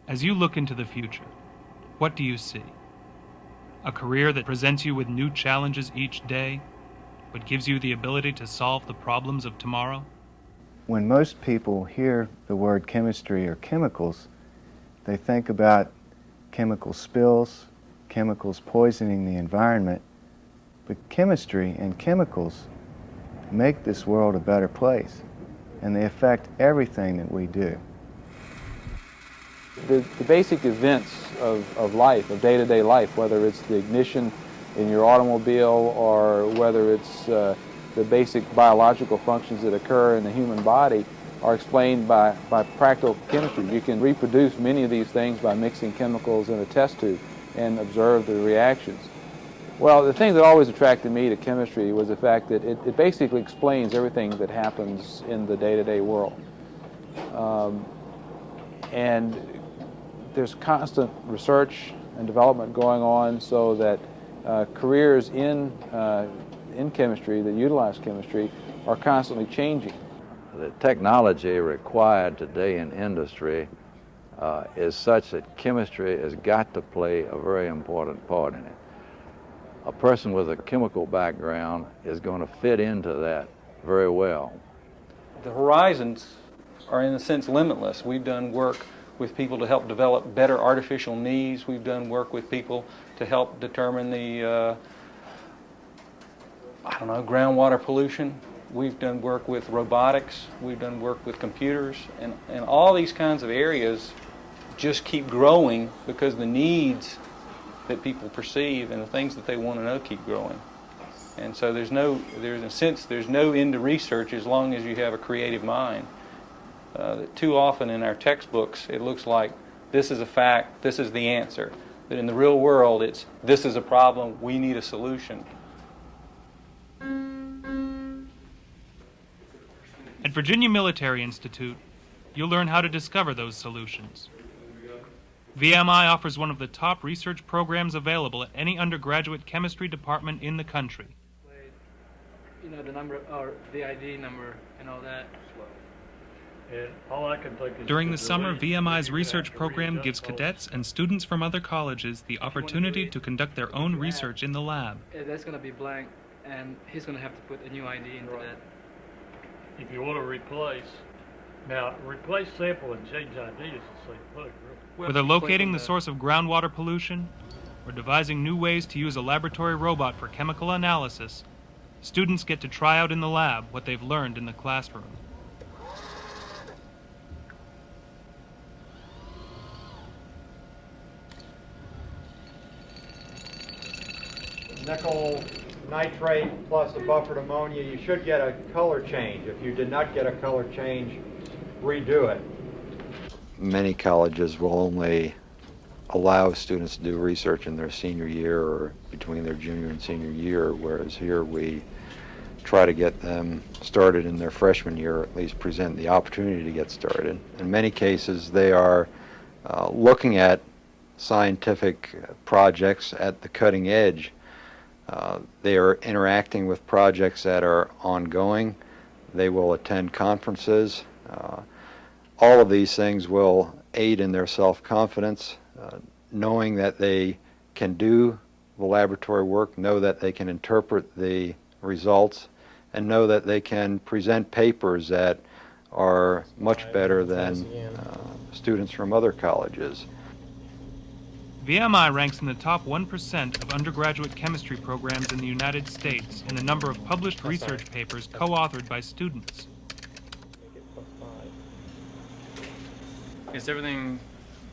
As you look into the future, what do you see? A career that presents you with new challenges each day, but gives you the ability to solve the problems of tomorrow? When most people hear the word chemistry or chemicals, they think about chemical spills, chemicals poisoning the environment, but chemistry and chemicals make this world a better place, and they affect everything that we do. The basic events of life, of day-to-day life, whether it's the ignition in your automobile or whether it's the basic biological functions that occur in the human body, are explained by practical chemistry. You can reproduce many of these things by mixing chemicals in a test tube and observe the reactions. Well, the thing that always attracted me to chemistry was the fact that it basically explains everything that happens in the day-to-day world. And there's constant research and development going on so that careers in chemistry that utilize chemistry are constantly changing. The technology required today in industry is such that chemistry has got to play a very important part in it. A person with a chemical background is going to fit into that very well. The horizons are in a sense limitless. We've done work with people to help develop better artificial knees. We've done work with people to help determine the, groundwater pollution. We've done work with robotics. We've done work with computers. And all these kinds of areas just keep growing because the needs that people perceive and the things that they want to know keep growing. And so there's no end to research as long as you have a creative mind. Too often in our textbooks it looks like this is a fact, this is the answer. But in the real world it's this is a problem, we need a solution. At Virginia Military Institute, you'll learn how to discover those solutions. VMI offers one of the top research programs available at any undergraduate chemistry department in the country. You know, the number or the ID number and all that. And all I can think is During the summer, VMI's research program gives cadets and students from other colleges the opportunity to conduct their own research in the lab. That's going to be blank, and he's going to have to put a new ID into that. if you want to replace, now replace sample and change ID is the same thing, really. Whether locating the source of groundwater pollution or devising new ways to use a laboratory robot for chemical analysis, students get to try out in the lab what they've learned in the classroom. Nickel nitrate plus a buffered ammonia, you should get a color change. If you did not get a color change, redo it. Many colleges will only allow students to do research in their senior year or between their junior and senior year, whereas here we try to get them started in their freshman year, or at least present the opportunity to get started. In many cases, they are looking at scientific projects at the cutting edge. They are interacting with projects that are ongoing. They will attend conferences. All of these things will aid in their self-confidence, knowing that they can do the laboratory work, know that they can interpret the results, and know that they can present papers that are much better than students from other colleges. VMI ranks in the top 1% of undergraduate chemistry programs in the United States in the number of published research papers co-authored by students. Is everything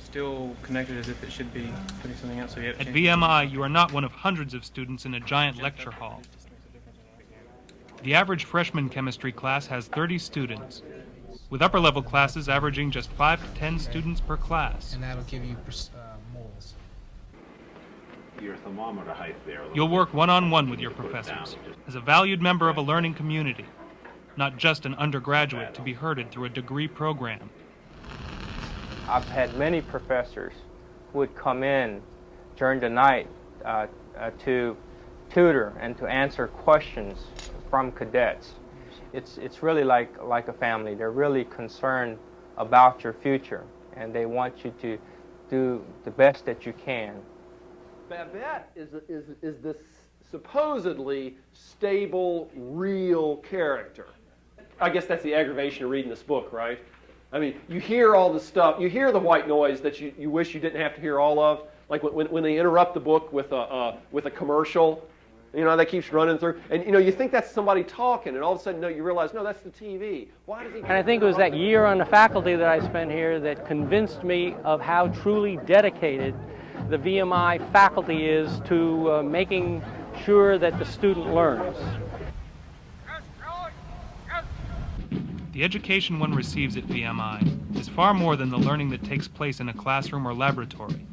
still connected as if it should be putting something else? So you have to At change VMI, you are not one of hundreds of students in a giant lecture hall. The average freshman chemistry class has 30 students, with upper-level classes averaging just 5 to 10 students per class. And that'll give you moles. Your thermometer height there. You'll work one-on-one with your professors as a valued member of a learning community, not just an undergraduate to be herded through a degree program. I've had many professors who would come in during the night to tutor and to answer questions from cadets. It's really like a family. They're really concerned about your future, and they want you do the best that you can. Babette is this supposedly stable, real character. I guess that's the aggravation of reading this book, right? I mean, you hear all the stuff, you hear the white noise that you wish you didn't have to hear all of, like when they interrupt the book with a commercial, you know, that keeps running through, and you know, you think that's somebody talking, and all of a sudden, no, you realize, no, that's the TV. Why does he? And I think it was that year on the faculty that I spent here that convinced me of how truly dedicated the VMI faculty is to making sure that the student learns. The education one receives at VMI is far more than the learning that takes place in a classroom or laboratory,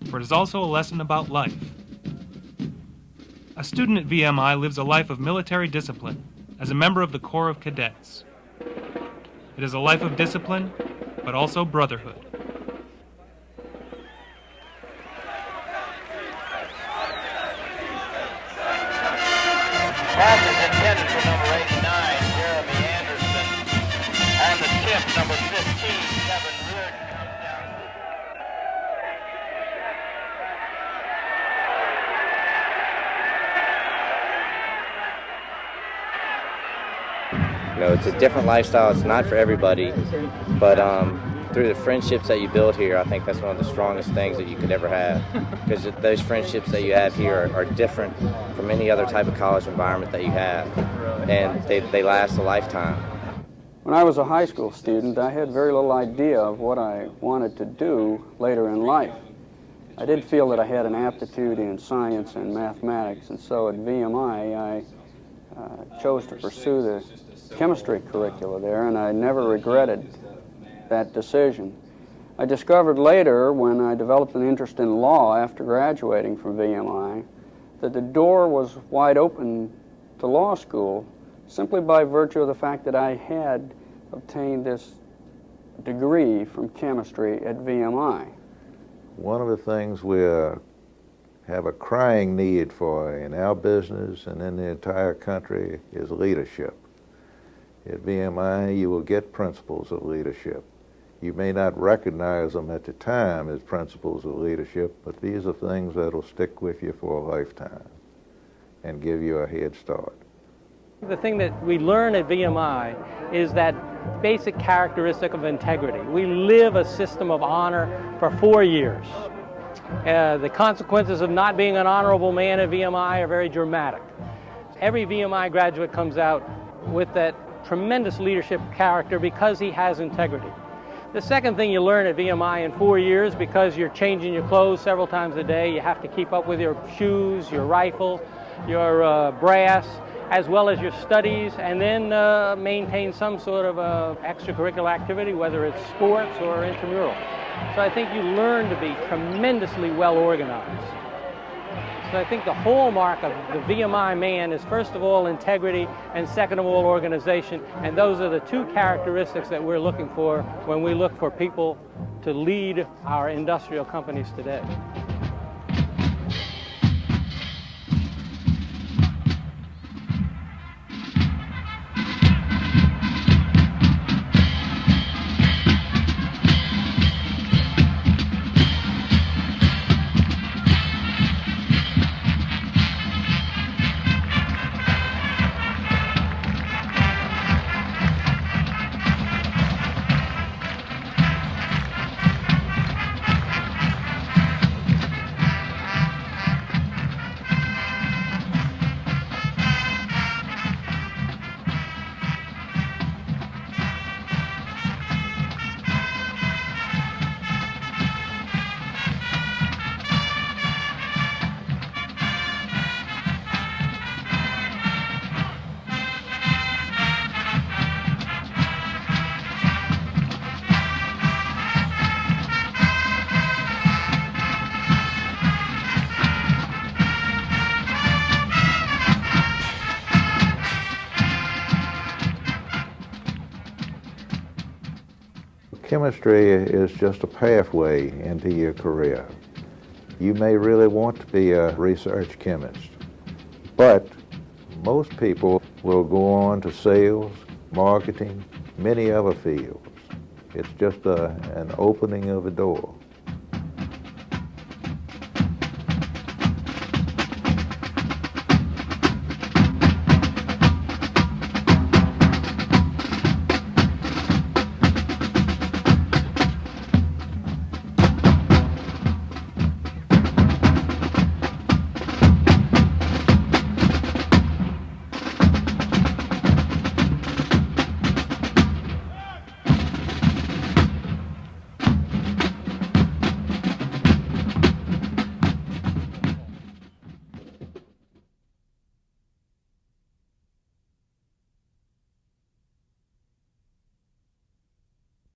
for it is also a lesson about life. A student at VMI lives a life of military discipline as a member of the Corps of Cadets. It is a life of discipline, but also brotherhood. Pass is intended for number 89, Jeremy Anderson. On the tip, number 15, Kevin Reardon comes down. You know, it's a different lifestyle. It's not for everybody, but through the friendships that you build here, I think that's one of the strongest things that you could ever have, because those friendships that you have here are different from any other type of college environment that you have, and they last a lifetime. When I was a high school student, I had very little idea of what I wanted to do later in life. I did feel that I had an aptitude in science and mathematics, and so at VMI I chose to pursue the chemistry curricula there, and I never regretted that decision. I discovered later, when I developed an interest in law after graduating from VMI, that the door was wide open to law school simply by virtue of the fact that I had obtained this degree from chemistry at VMI. One of the things we have a crying need for in our business and in the entire country is leadership. At VMI, you will get principles of leadership. You may not recognize them at the time as principles of leadership, but these are things that will stick with you for a lifetime and give you a head start. The thing that we learn at VMI is that basic characteristic of integrity. We live a system of honor for 4 years. The consequences of not being an honorable man at VMI are very dramatic. Every VMI graduate comes out with that tremendous leadership character because he has integrity. The second thing you learn at VMI in 4 years, because you're changing your clothes several times a day, you have to keep up with your shoes, your rifle, your brass, as well as your studies, and then maintain some sort of extracurricular activity, whether it's sports or intramural. So I think you learn to be tremendously well organized. So I think the hallmark of the VMI man is, first of all, integrity, and second of all, organization. And those are the two characteristics that we're looking for when we look for people to lead our industrial companies today. Chemistry is just a pathway into your career. You may really want to be a research chemist, but most people will go on to sales, marketing, many other fields. It's just an opening of a door.